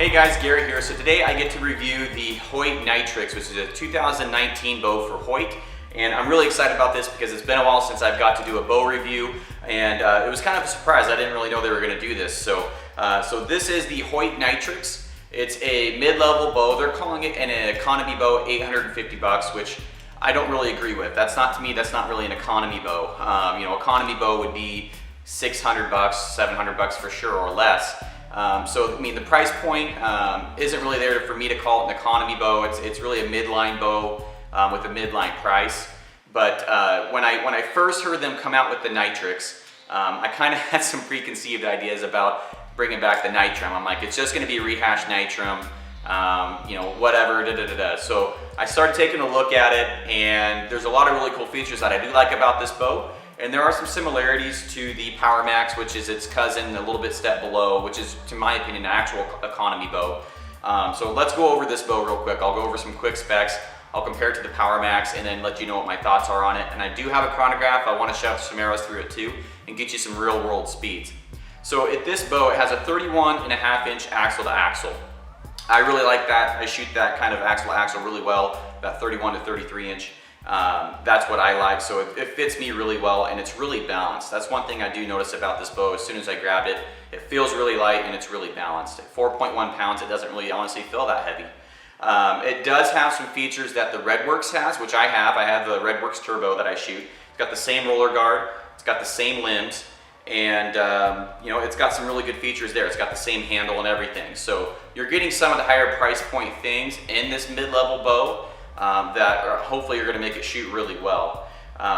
Hey guys, Garrett here. So today I get to review the Hoyt Nitrux, which is a 2019 bow for Hoyt. And I'm really excited about this because it's been a while since I've got to do a bow review, and it was kind of a surprise. I didn't really know they were going to do this. So this is the Hoyt Nitrux. It's a mid-level bow. They're calling it an economy bow, $850, which I don't really agree with. That's not, to me, that's not really an economy bow. Economy bow would be $600, $700 for sure or less. So I mean, the price point isn't really there for me to call it an economy bow. It's really a midline bow with a midline price. But when I first heard them come out with the Nitrix, I kind of had some preconceived ideas about bringing back the Nitrum. I'm like, it's just going to be a rehashed Nitrum, whatever, So I started taking a look at it, and there's a lot of really cool features that I do like about this bow. And there are some similarities to the Power Max, which is its cousin a little bit step below, which is, to my opinion, an actual economy bow. So let's go over this bow real quick. I'll go over some quick specs. I'll compare it to the Power Max and then let you know what my thoughts are on it. And I do have a chronograph. I want to shove some arrows through it too and get you some real world speeds. So at this bow, it has a 31.5-inch axle to axle. I really like that. I shoot that kind of axle to axle really well, that 31 to 33 inch. That's what I like, so it fits me really well, and it's really balanced. That's one thing I do notice about this bow. As soon as I grabbed it, it feels really light and it's really balanced. At 4.1 pounds, it doesn't really honestly feel that heavy. It does have some features that the Redworks has, which I have. I have the Redworks Turbo that I shoot. It's got the same roller guard, it's got the same limbs, and it's got some really good features there. It's got the same handle and everything. So you're getting some of the higher price point things in this mid-level bow that hopefully are going to make it shoot really well.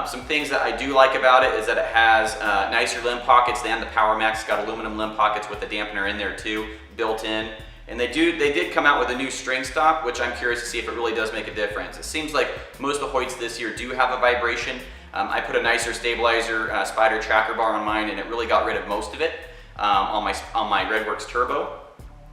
Some things that I do like about it is that it has nicer limb pockets than the Power Max. It's got aluminum limb pockets with a dampener in there too, built in. And they did come out with a new string stop, which I'm curious to see if it really does make a difference. It seems like most of the Hoyts this year do have a vibration. I put a nicer stabilizer spider tracker bar on mine, and it really got rid of most of it on my Redworks Turbo.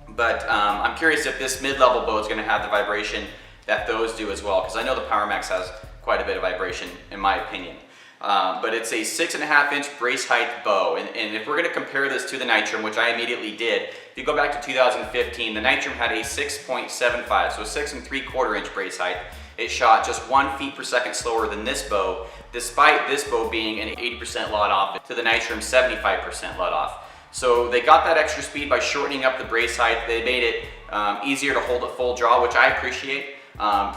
But I'm curious if this mid-level bow is going to have the vibration that those do as well, because I know the Power Max has quite a bit of vibration in my opinion. But it's a 6.5-inch brace height bow, and if we're going to compare this to the Nitrum, which I immediately did, if you go back to 2015, the Nitrum had a 6.75, so a 6.75-inch brace height. It shot just 1 feet per second slower than this bow, despite this bow being an 80% let off to the Nitrum 75% let off. So they got that extra speed by shortening up the brace height. They made it easier to hold at full draw, which I appreciate.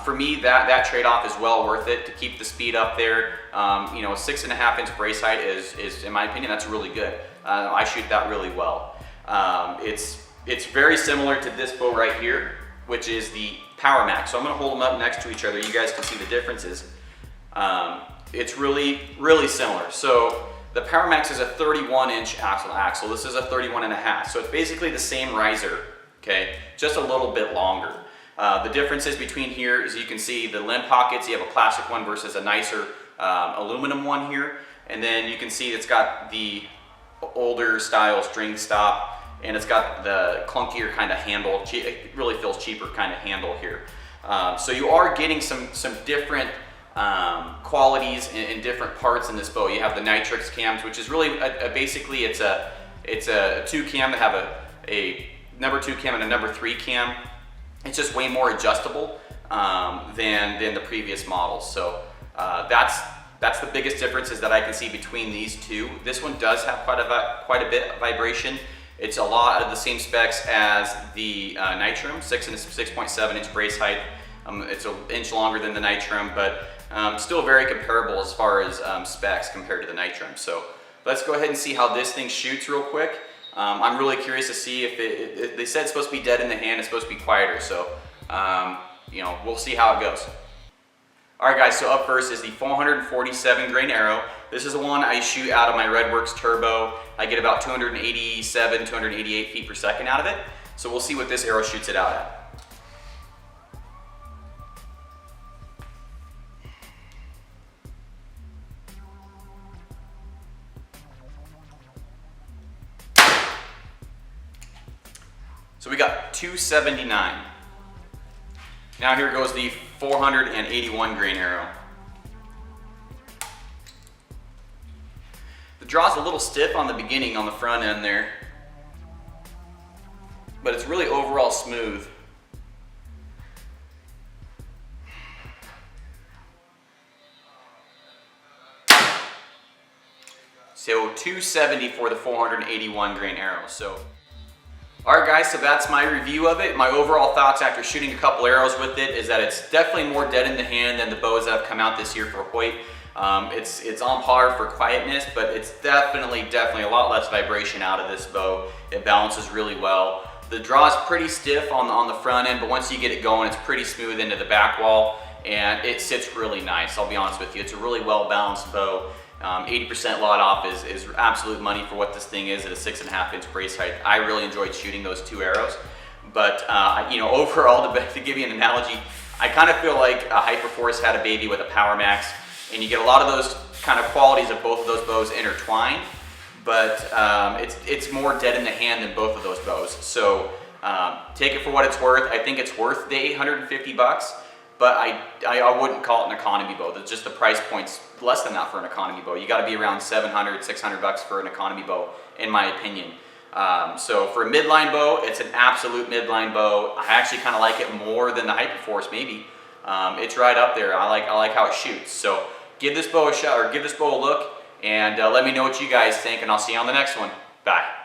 For me, that trade-off is well worth it to keep the speed up there. A 6.5-inch brace height is, in my opinion, that's really good. I shoot that really well. It's very similar to this bow right here, which is the Power Max. So I'm going to hold them up next to each other. You guys can see the differences. It's really, really similar. So the Power Max is a 31-inch axle to axle. This is a 31.5. So it's basically the same riser, okay, just a little bit longer. The differences between here is you can see the limb pockets. You have a plastic one versus a nicer aluminum one here. And then you can see it's got the older style string stop, and it's got the clunkier kind of handle. It really feels cheaper kind of handle here. So you are getting some different qualities in different parts in this bow. You have the Nitrix cams, which is really basically it's a 2 cam that have a number 2 cam and a number 3 cam. It's just way more adjustable than the previous models. So that's the biggest differences that I can see between these two. This one does have quite a bit of vibration. It's a lot of the same specs as the Nitrum, 6.7-inch brace height. It's an inch longer than the Nitrum, but still very comparable as far as specs compared to the Nitrum. So let's go ahead and see how this thing shoots real quick. I'm really curious to see if they said it's supposed to be dead in the hand, it's supposed to be quieter, so we'll see how it goes. Alright guys, so up first is the 447 grain arrow. This is the one I shoot out of my Redworks Turbo. I get about 287, 288 feet per second out of it. So we'll see what this arrow shoots it out at. So we got 279. Now here goes the 481 grain arrow. The draw's a little stiff on the beginning on the front end there. but it's really overall smooth. So 270 for the 481 grain arrow. So, all right guys, so that's my review of it. My overall thoughts after shooting a couple arrows with it is that it's definitely more dead in the hand than the bows that have come out this year for Hoyt. It's on par for quietness, but it's definitely a lot less vibration out of this bow. It balances really well. The draw is pretty stiff on the front end, but once you get it going, it's pretty smooth into the back wall, and it sits really nice. I'll be honest with you, it's a really well balanced bow. 80% lot off is absolute money for what this thing is at a 6.5 inch brace height. I really enjoyed shooting those 2 arrows, but you know, overall, to give you an analogy, I kind of feel like a Hyperforce had a baby with a Power Max, and you get a lot of those kind of qualities of both of those bows intertwined, but it's more dead in the hand than both of those bows. So take it for what it's worth. I think it's worth the 850 bucks. But I wouldn't call it an economy bow. That's just the price point's less than that for an economy bow. You got to be around 700, 600 bucks for an economy bow, in my opinion. So for a midline bow, it's an absolute midline bow. I actually kind of like it more than the Hyperforce, maybe. It's right up there. I like how it shoots. So give this bow a shot, or give this bow a look, and let me know what you guys think, and I'll see you on the next one. Bye.